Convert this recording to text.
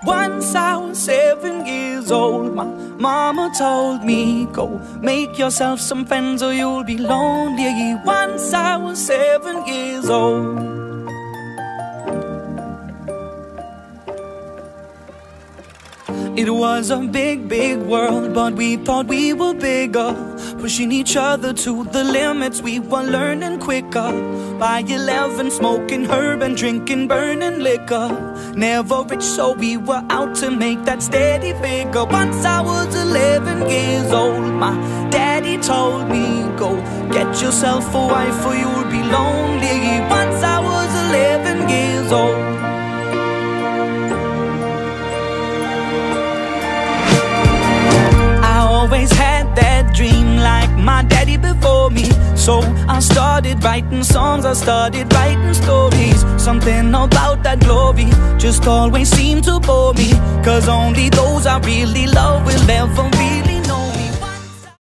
Once I was 7 years old, my mama told me, go make yourself some friends or you'll be lonely. Once I was 7 years old. It was a big, big world, but we thought we were bigger, pushing each other to the limits. We were learning quicker. By 11, smoking herb and drinking burning liquor. Never rich, so we were out to make that steady figure. Once I was 11 years old, my daddy told me, go get yourself a wife or you'll be lonely. Once I was 11 years old. Always had that dream like my daddy before me. So I started writing songs, I started writing stories. Something about that glory just always seemed to bore me, 'cause only those I really love will ever really know me.